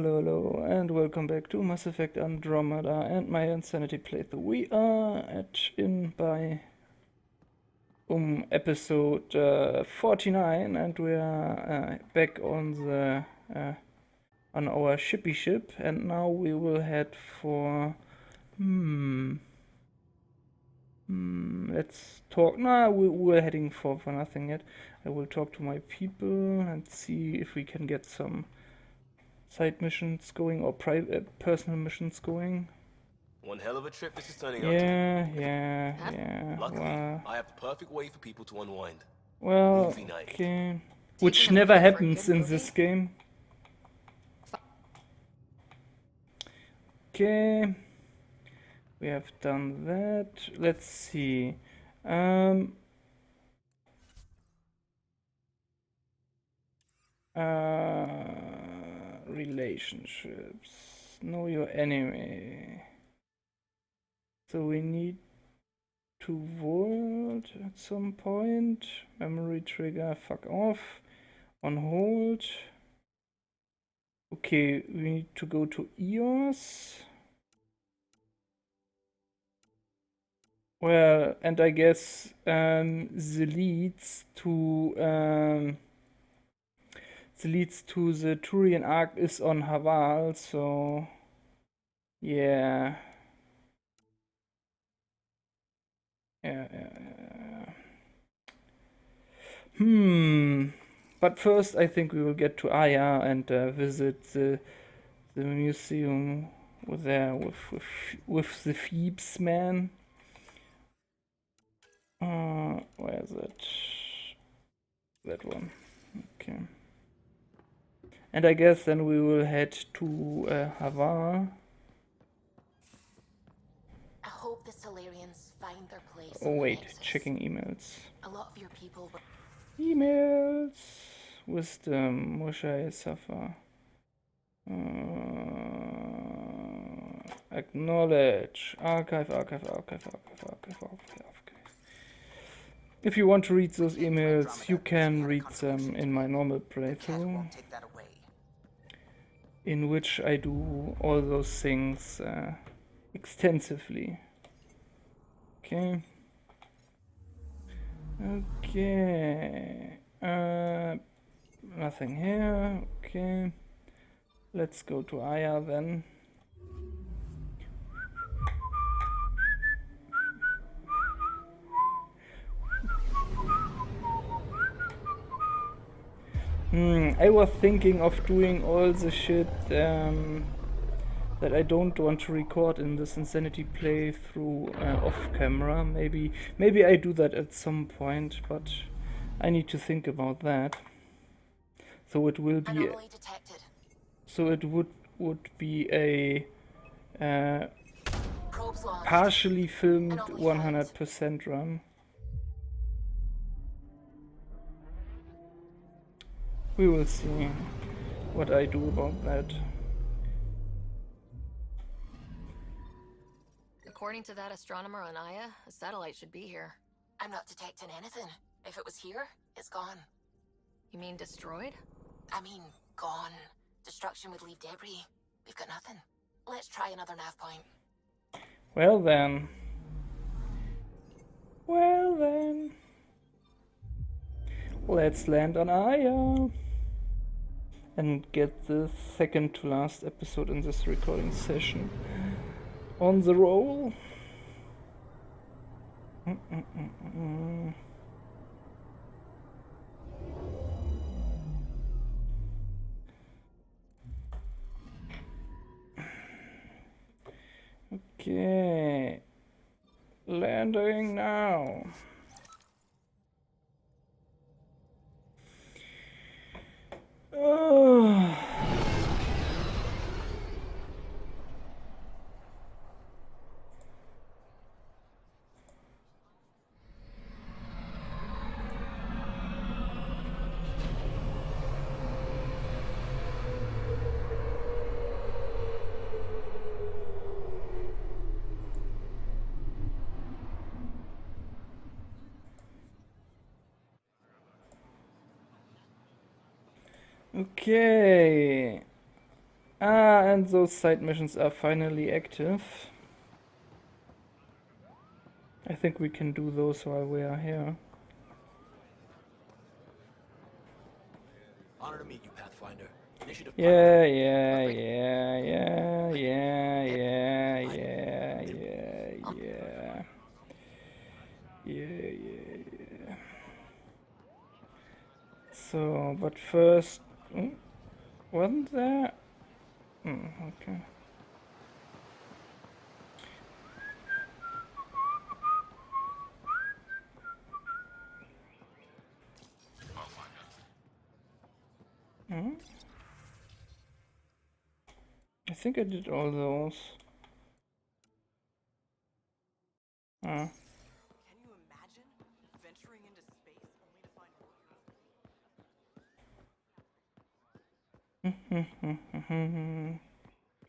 hello, and welcome back to Mass Effect Andromeda and my Insanity playthrough. We are by episode 49, and we are back on the on our shippy ship, and now we will head for let's talk. No, we're heading for nothing yet. I will talk to my people and see if we can get some side missions going or private personal missions going. One hell of a trip this is turning out to be. Yeah. Luckily, Well, I have the perfect way for people to unwind. well, Movie night. okay. Which never happens in this game. Okay. We have done that. Let's see. Relationships. Know your enemy. So we need to vault at some point. Memory trigger, fuck off. On hold. Okay, we need to go to EOS. Well, and I guess the leads to the Turian arc is on Haval, so yeah. But first, I think we will get to Aya and visit the museum with the Phoebes man. Where is it? That one. Okay. And I guess then we will head to Havana. I hope the Solarians find their place. Oh wait, checking emails. A lot of your people were... Emails. Wisdom. Mushai Safa. Acknowledge. Archive. If you want to read those emails, you can read them in my normal playthrough, in which I do all those things extensively. Okay. Nothing here. Okay. Let's go to Aya then. I was thinking of doing all the shit that I don't want to record in this Insanity playthrough off camera. Maybe I do that at some point, but I need to think about that. So it will be. So it would be a partially filmed 100% run. We will see what I do about that. According to that astronomer on Aya, a satellite should be here. I'm not detecting anything. If it was here, it's gone. You mean destroyed? I mean, gone. Destruction would leave debris. We've got nothing. Let's try another nav point. Well then. Let's land on Aya and get the second to last episode in this recording session on the roll. Okay, landing now. Okay. Ah, and those side missions are finally active. I think we can do those while we are here. Honor to meet you, Pathfinder. Initiative Yeah, Pilot. yeah, Great. yeah, yeah, yeah, Yep. yeah, I- yeah, Yep. yeah, yeah. Yeah, yeah, yeah. So, but first... wasn't there? Okay. I think I did all those. Can you imagine venturing into space only to find workers?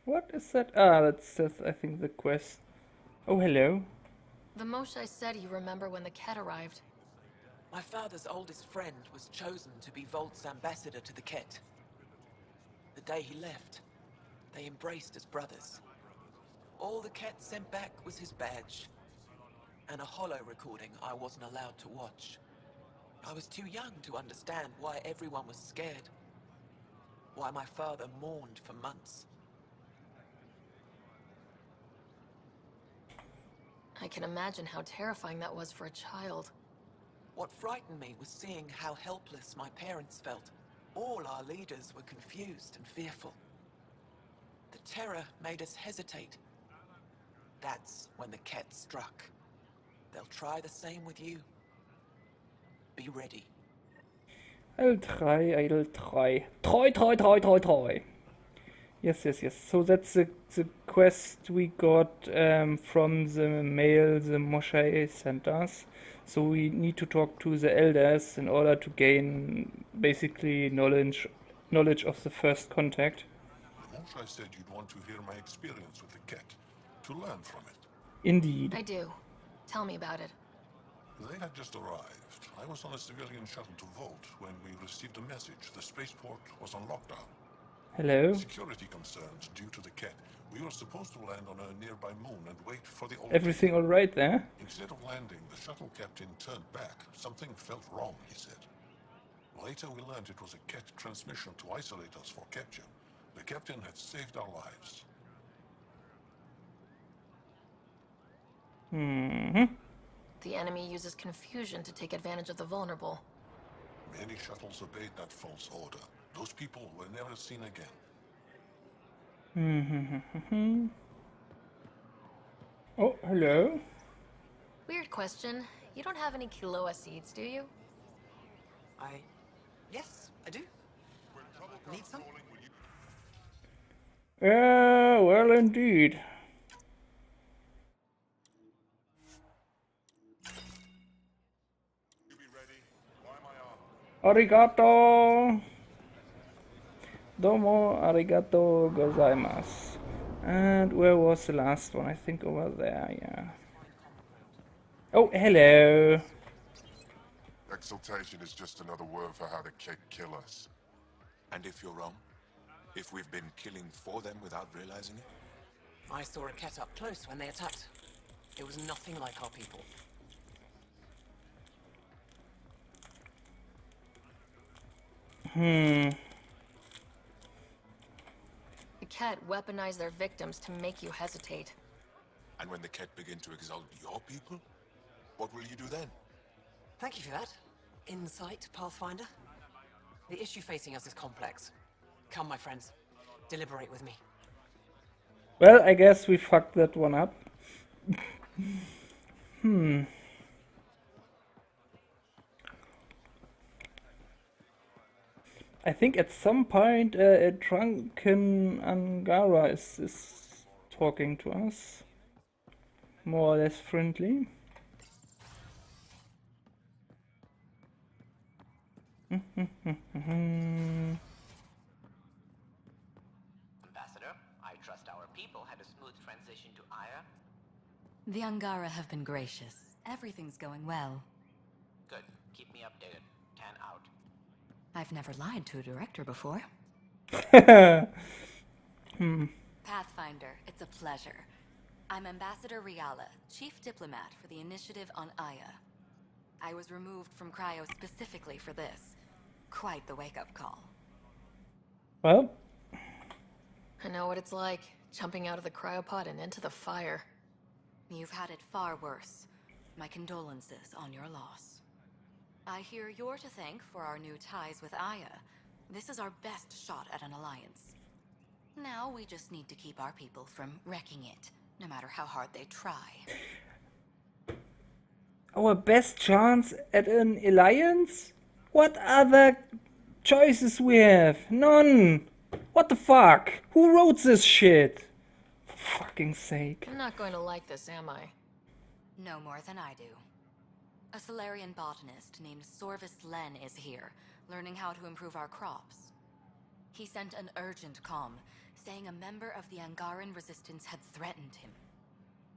What is that? Ah, that's I think the quest. Oh, hello. The Moshe said you remember when the cat arrived. My father's oldest friend was chosen to be Volt's ambassador to the Ket. The day he left, they embraced as brothers. All the Ket sent back was his badge, and a holo recording I wasn't allowed to watch. I was too young to understand why everyone was scared. Why my father mourned for months. I can imagine how terrifying that was for a child. What frightened me was seeing how helpless my parents felt. All our leaders were confused and fearful. The terror made us hesitate. That's when the Ket struck. They'll try the same with you. Be ready. I'll try. Try. Yes. So that's the quest we got from the mail the Moshe sent us. So we need to talk to the elders in order to gain basically knowledge of the first contact. Moshe said you'd want to hear my experience with the cat, to learn from it. Indeed. I do. Tell me about it. They had just arrived. I was on a civilian shuttle to Volt when we received a message. The spaceport was on lockdown. Hello. Security concerns due to the cat. We were supposed to land on a nearby moon and wait for the old... Everything all right there? Instead of landing, the shuttle captain turned back. Something felt wrong, he said. Later we learned it was a cat transmission to isolate us for capture. The captain had saved our lives. The enemy uses confusion to take advantage of the vulnerable. Many shuttles obeyed that false order. Those people were never seen again. Oh, hello. Weird question. You don't have any Kiloa seeds, do you? Yes, I do. Need some? Yeah, well, indeed. Arigato! Domo arigato gozaimasu. And where was the last one? I think over there, yeah. Oh, hello! Exaltation is just another word for how the Keg kill us. And if you're wrong? If we've been killing for them without realizing it? I saw a Ket up close when they attacked. It was nothing like our people. The cat weaponized their victims to make you hesitate. And when the Ket begin to exalt your people, what will you do then? Thank you for that. Insight, Pathfinder. The issue facing us is complex. Come, my friends. Deliberate with me. Well, I guess we fucked that one up. I think at some point a drunken Angara is talking to us. More or less friendly. Ambassador, I trust our people had a smooth transition to Aya. The Angara have been gracious. Everything's going well. Good. Keep me updated. 10 out. I've never lied to a director before. Pathfinder, it's a pleasure. I'm Ambassador Riala, Chief Diplomat for the Initiative on Aya. I was removed from Cryo specifically for this. Quite the wake-up call. Well, I know what it's like, jumping out of the cryopod and into the fire. You've had it far worse. My condolences on your loss. I hear you're to thank for our new ties with Aya. This is our best shot at an alliance. Now we just need to keep our people from wrecking it, no matter how hard they try. our best chance at an alliance? What other choices we have? None. What the fuck? Who wrote this shit? For fucking sake. I'm not going to like this, am I? No more than I do. A Solarian botanist named Sorvis Len is here, learning how to improve our crops. He sent an urgent comm, saying a member of the Angaran resistance had threatened him.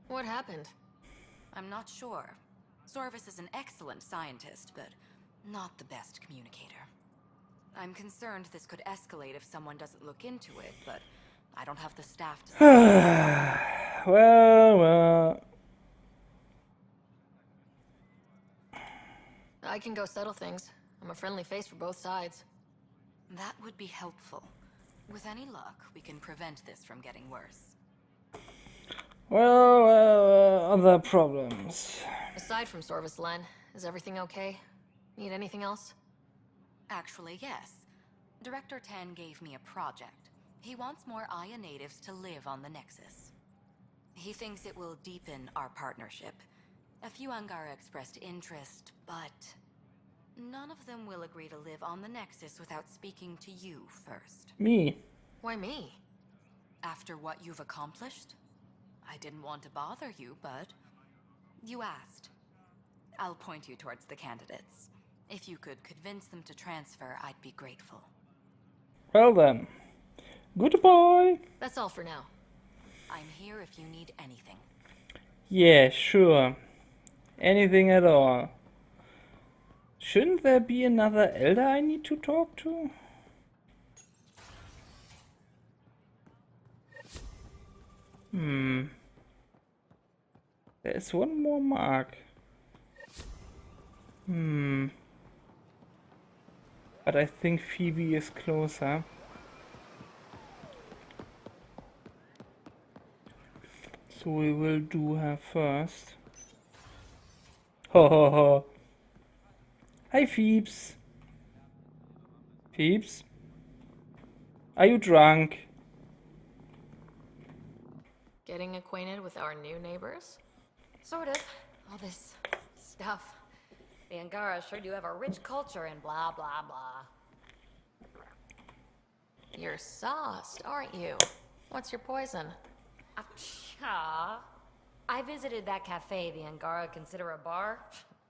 What happened? I'm not sure. Sorvis is an excellent scientist, but not the best communicator. I'm concerned this could escalate if someone doesn't look into it, but I don't have the staff to... well. I can go settle things. I'm a friendly face for both sides. That would be helpful. With any luck, we can prevent this from getting worse. Other problems. Aside from Sorvis Len, is everything okay? Need anything else? Actually, yes. Director Tan gave me a project. He wants more Aya natives to live on the Nexus. He thinks it will deepen our partnership. A few Angara expressed interest, but none of them will agree to live on the Nexus without speaking to you first. Me. Why me? After what you've accomplished? I didn't want to bother you, but you asked. I'll point you towards the candidates. If you could convince them to transfer, I'd be grateful. Well then. Goodbye. That's all for now. I'm here if you need anything. Yeah, sure. Anything at all. Shouldn't there be another elder I need to talk to? There's one more mark. But I think Phoebe is closer. So we will do her first. Ho ho ho. Hi Phoebes. Phoebes? Are you drunk? Getting acquainted with our new neighbors? Sort of. All this stuff. The Angara sure do have a rich culture and blah, blah, blah. You're sauced, aren't you? What's your poison? I visited that cafe the Angara consider a bar.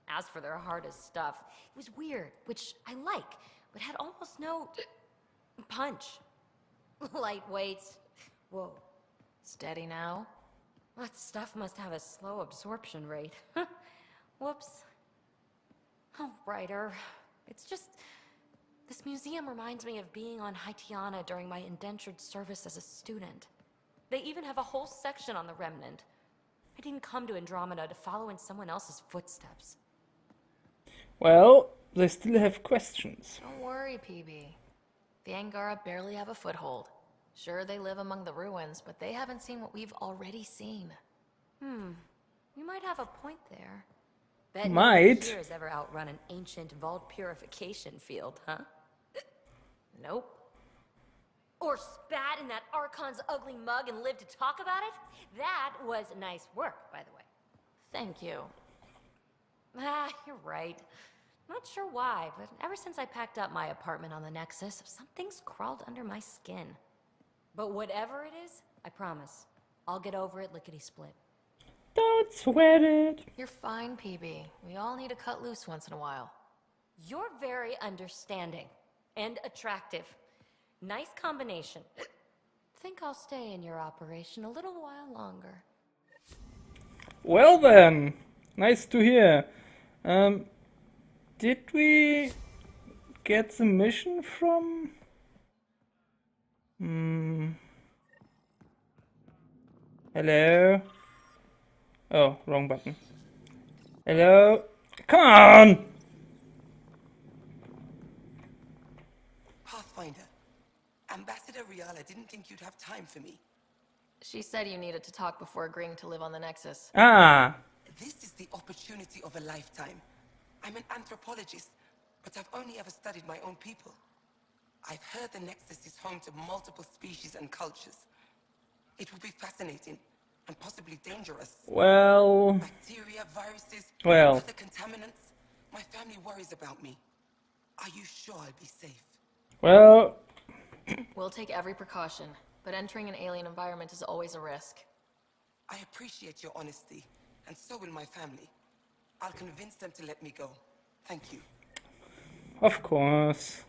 Asked for their hardest stuff. It was weird, which I like, but had almost no punch. Lightweight. Whoa. Steady now? That stuff must have a slow absorption rate. Whoops. Oh, writer. It's just... This museum reminds me of being on Haitiana during my indentured service as a student. They even have a whole section on the Remnant. I didn't come to Andromeda to follow in someone else's footsteps. Well, they still have questions. Don't worry, Peebee. The Angara barely have a foothold. Sure, they live among the ruins, but they haven't seen what we've already seen. You might have a point there. Bet Might. Years ever outrun an ancient vault purification field, huh? Nope. Or spat in that Archon's ugly mug and lived to talk about it? That was nice work, by the way. Thank you. You're right. Not sure why, but ever since I packed up my apartment on the Nexus, something's crawled under my skin. But whatever it is, I promise, I'll get over it lickety-split. Don't sweat it. You're fine, Peebee. We all need to cut loose once in a while. You're very understanding and attractive. Nice combination. Think I'll stay in your operation a little while longer. Well then. Nice to hear. Did we get the mission from... Hello? Oh, wrong button. Hello? Come on! Pathfinder, Ambassador Riala didn't think you'd have time for me. She said you needed to talk before agreeing to live on the Nexus. Ah! This is the opportunity of a lifetime. I'm an anthropologist, but I've only ever studied my own people. I've heard the Nexus is home to multiple species and cultures. It will be fascinating and possibly dangerous. Well... Bacteria, viruses, Well... other contaminants. My family worries about me. Are you sure I'll be safe? Well... We'll take every precaution, but entering an alien environment is always a risk. I appreciate your honesty, and so will my family. I'll convince them to let me go. Thank you. Of course.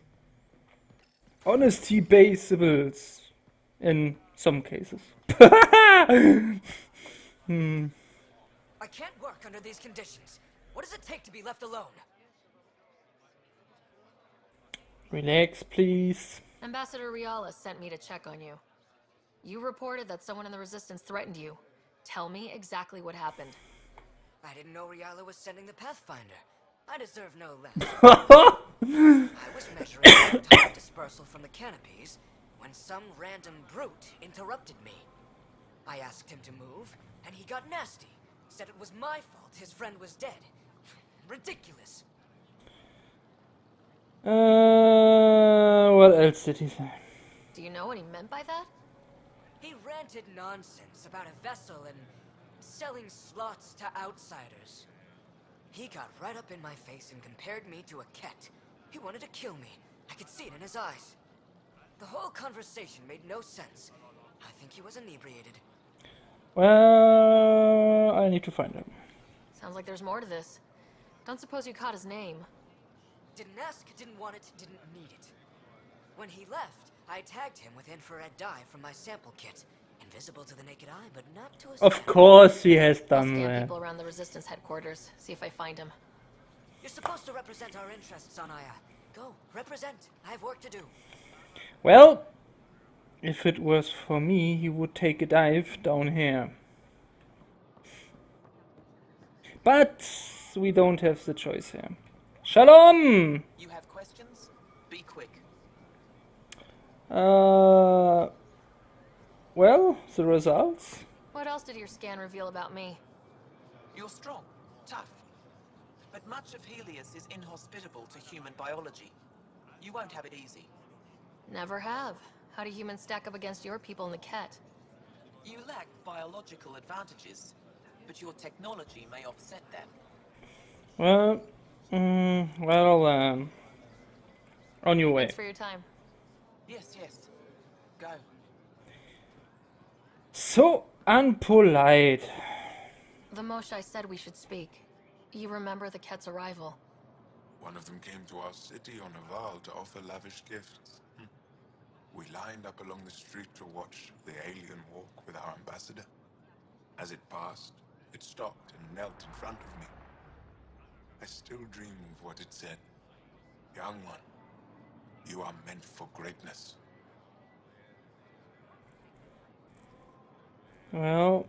Honesty basables. In some cases. I can't work under these conditions. What does it take to be left alone? Relax, please. Ambassador Riala sent me to check on you. You reported that someone in the Resistance threatened you. Tell me exactly what happened. I didn't know Riala was sending the Pathfinder. I deserve no less. I was measuring the time of dispersal from the canopies when some random brute interrupted me. I asked him to move, and he got nasty. Said it was my fault his friend was dead. Ridiculous. What else did he say? Do you know what he meant by that? He ranted nonsense about a vessel and selling slots to outsiders. He got right up in my face and compared me to a cat. He wanted to kill me. I could see it in his eyes. The whole conversation made no sense. I think he was inebriated. Well, I need to find him. Sounds like there's more to this. Don't suppose you caught his name. Didn't ask, didn't want it, didn't need it. When he left, I tagged him with infrared dye from my sample kit. Invisible to the naked eye, but not to a Of course he has I'll done scan that. people around the Resistance headquarters, see if I find him. You're supposed to represent our interests on Aya. Go, represent. I have work to do. Well, if it was for me, he would take a dive down here. But we don't have the choice here. Shalom! You have questions? Be quick. Well, the results? What else did your scan reveal about me? You're strong, tough. But much of Helios is inhospitable to human biology. You won't have it easy. Never have. How do humans stack up against your people in the Ket? You lack biological advantages, but your technology may offset them. Well, on your way. Thanks for your time. Yes, yes. Go. So unpolite. The Moshai said we should speak. You remember the Ket's arrival? One of them came to our city on a vow to offer lavish gifts. We lined up along the street to watch the alien walk with our ambassador. As it passed, it stopped and knelt in front of me. I still dream of what it said. Young one, you are meant for greatness. Well...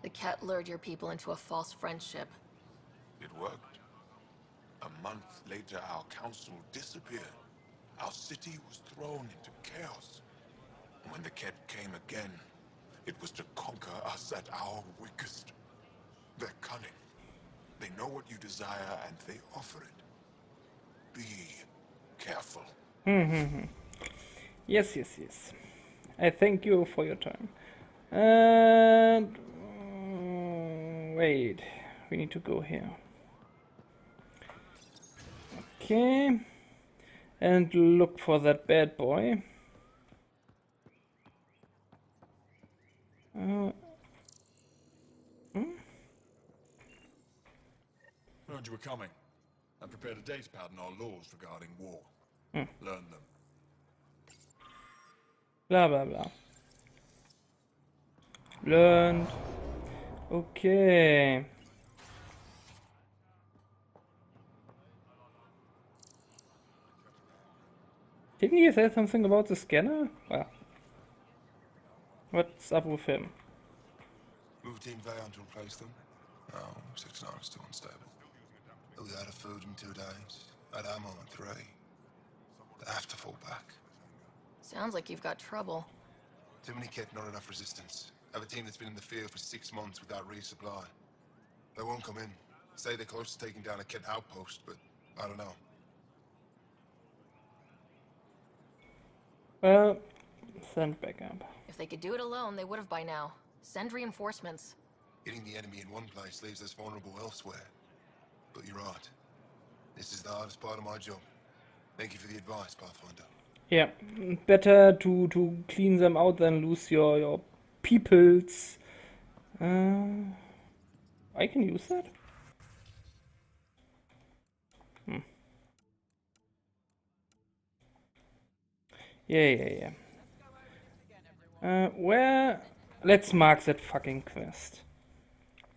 The Ket lured your people into a false friendship. It worked. A month later, our council disappeared. Our city was thrown into chaos. When the Ket came again, it was to conquer us at our weakest. They're cunning. They know what you desire and they offer it. Be careful. Yes. I thank you for your time. And... wait. We need to go here. Okay. And look for that bad boy. Heard you were coming. I prepared a data pad on our laws regarding war. Learn them. Blah blah blah. Learned. Okay. Didn't you say something about the scanner? Well, what's up with him? Move Team Veon to replace them? No, 6-9 is too unstable. They'll be out of food in 2 days, out of ammo in 3. They have to fall back. Sounds like you've got trouble. Too many kit, not enough resistance. I have a team that's been in the field for 6 months without resupply. They won't come in. Say they're close to taking down a kit outpost, but I don't know. Send backup. If they could do it alone, they would have by now. Send reinforcements. Hitting the enemy in one place leaves us vulnerable elsewhere. But you're right. This is the hardest part of my job. Thank you for the advice, Pathfinder. Yeah, better to clean them out than lose your peoples. I can use that? Yeah. Where? Let's mark that fucking quest.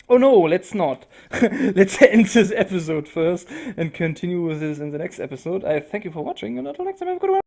Oh no, let's not. Let's end this episode first and continue with this in the next episode. I thank you for watching and until next time, have a good one.